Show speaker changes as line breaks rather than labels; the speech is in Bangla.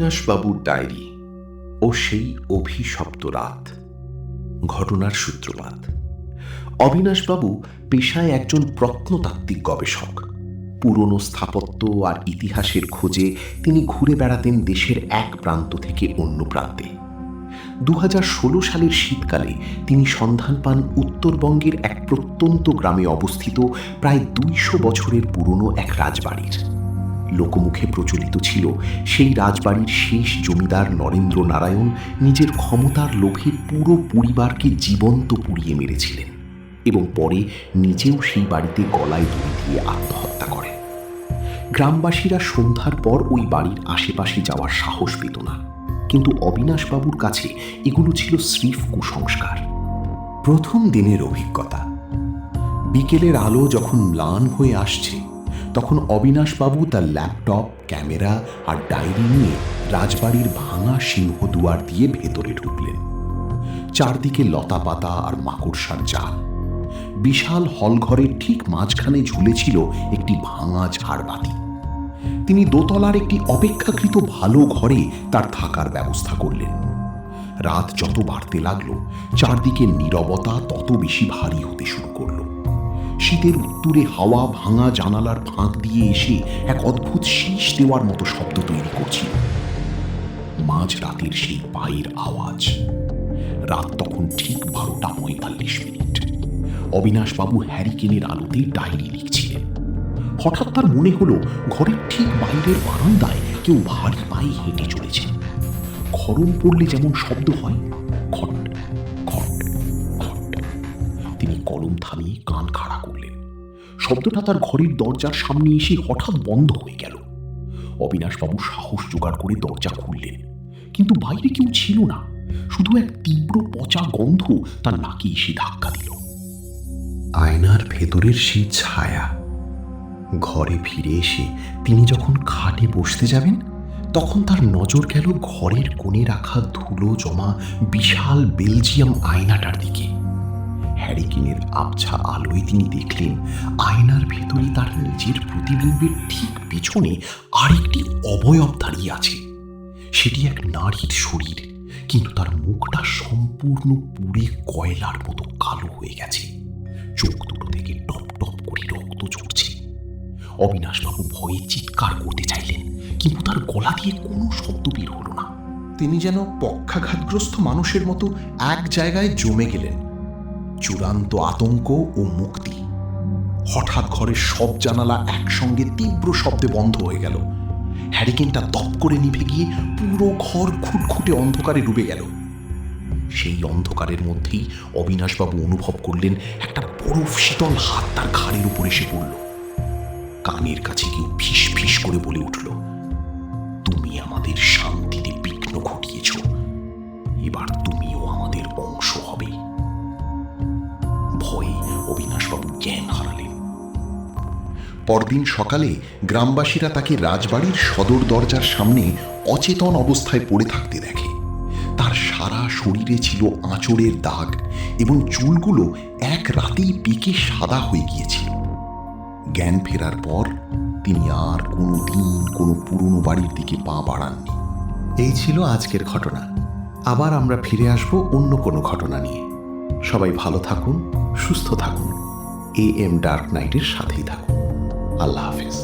অবিনাশবাবুর ডায়েরি ও সেই অভিশপ্ত রাত। ঘটনার সূত্রপাত। অবিনাশবাবু পেশায় একজন প্রত্নতাত্ত্বিক গবেষক। পুরনো স্থাপত্য আর ইতিহাসের খোঁজে তিনি ঘুরে বেড়াতেন দেশের এক প্রান্ত থেকে অন্য প্রান্তে। 2016 সালের শীতকালে তিনি সন্ধান পান উত্তরবঙ্গের এক প্রত্যন্ত গ্রামে অবস্থিত প্রায় 200 বছরের পুরনো এক রাজবাড়ির। লোকমুখে প্রচলিত ছিল সেই রাজবাড়ির শেষ জমিদার নরেন্দ্র নারায়ণ নিজের ক্ষমতার লোভে পুরো পরিবারকে জীবন্ত পুড়িয়ে মেরেছিলেন এবং পরে নিজেও সেই বাড়িতে গলায় দড়ি দিয়ে আত্মহত্যা করেন। গ্রামবাসীরা সন্ধ্যার পর ওই বাড়ির আশেপাশে যাওয়ার সাহস পেত না, কিন্তু অবিনাশবাবুর কাছে এগুলো ছিল স্রেফ কুসংস্কার। প্রথম দিনের অভিজ্ঞতা। বিকেলের আলো যখন ম্লান হয়ে আসছে, তখন অবিনাশবাবু তার ল্যাপটপ, ক্যামেরা আর ডায়েরি নিয়ে রাজবাড়ির ভাঙা সিংহদুয়ার দিয়ে ভেতরে ঢুকলেন। চারদিকে লতাপাতা আর মাকড়সার জাল। বিশাল হলঘরের ঠিক মাঝখানে ঝুলেছিল একটি ভাঙা ঝাড়বাতি। তিনি দোতলার একটি অপেক্ষাকৃত ভালো ঘরে তার থাকার ব্যবস্থা করলেন। রাত যত বাড়তে লাগলো, চারদিকে নীরবতা তত বেশি ভারী হতে শুরু করল। শীতের উত্তুরে হাওয়া ভাঙা জানালার ফাঁক দিয়ে এসে এক অদ্ভুত শীষ দেওয়ার মতো শব্দ তৈরি করছিল। মাঝ রাতের সেই পায়ের আওয়াজ। রাত তখন ঠিক 12:45। অবিনাশবাবু হ্যারিকেনের আলোতে ডায়েরি লিখছিলেন। হঠাৎ তার মনে হলো ঘরের ঠিক বাইরের বারান্দায় কেউ ভারী পায়ে হেঁটে চলেছে। খড়ম পড়লে যেমন শব্দ হয়, খট খট খট। তিনি কলম থামিয়ে কান খাড়া করলেন। শব্দটা তার ঘরের দরজার সামনে এসে হঠাৎ বন্ধ হয়ে গেল। অবিনাশবাবু সাহস জোগাড় করে দরজা খুললেন, কিন্তু বাইরে কেউ ছিল না। শুধু এক তীব্র পচা গন্ধ তার নাকে এসে ধাক্কা দিল। আয়নার ভেতরের সেই ছায়া। ঘরে ফিরে এসে তিনি যখন খাটে বসতে যাবেন, তখন তার নজর গেল ঘরের কোণে রাখা ধুলো জমা বিশাল বেলজিয়াম আয়নাটার দিকে। হ্যারিকেনের আবছা আলোয় তিনি দেখলেন আয়নার ভেতরে তার নিজের প্রতিবিম্বের ঠিক পিছনে আরেকটি অবয়ব দাঁড়িয়ে আছে। সেটি এক নারীর শরীর, কিন্তু তার মুখটা সম্পূর্ণ পুড়ে কয়লার মতো কালো হয়ে গেছে। চোখ দুটো থেকে টপ টপ করে রক্ত ঝরছে। অবিনাশবাবু ভয়ে চিৎকার করতে চাইলেন, কিন্তু তার গলা দিয়ে কোনো শব্দ বের হলো না।
তিনি যেন পক্ষাঘাতগ্রস্ত মানুষের মতো এক জায়গায় জমে গেলেন। চূড়ান্ত আতঙ্ক ও মুক্তি। হঠাৎ ঘরের সব জানালা একসঙ্গে তীব্র শব্দে বন্ধ হয়ে গেল। হ্যারিকেনটা দপ করে নিভে গিয়ে পুরো ঘর খুটখুটে অন্ধকারে ডুবে গেল। সেই অন্ধকারের মধ্যেই অবিনাশবাবু অনুভব করলেন একটা বরফ শীতল হাত তার ঘাড়ের উপর এসে পড়ল। কানের কাছে কেউ ফিস ফিস করে বলে উঠল, তুমি আমাদের শান্তিতে বিঘ্ন ঘটিয়েছ, এবার তুমিও আমাদের অংশ হবে। ভয়ে অবিনাশবাবু জ্ঞান হারালেন। পরদিন সকালে গ্রামবাসীরা তাকে রাজবাড়ির সদর দরজার সামনে অচেতন অবস্থায় পড়ে থাকতে দেখে। তার সারা শরীরে ছিল আঁচড়ের দাগ এবং চুলগুলো এক রাতেই পেকে সাদা হয়ে গিয়েছিল। জ্ঞান ফেরার পর তিনি আর কোনোদিন কোনো পুরনো বাড়ির দিকে পা বাড়াননি।
এই ছিল আজকের ঘটনা। আবার আমরা ফিরে আসব অন্য কোনো ঘটনা নিয়ে। সবাই ভালো থাকুন, সুস্থ থাকুন। AM ডার্ক নাইটের সাথেই থাকুন। আল্লাহ হাফেজ।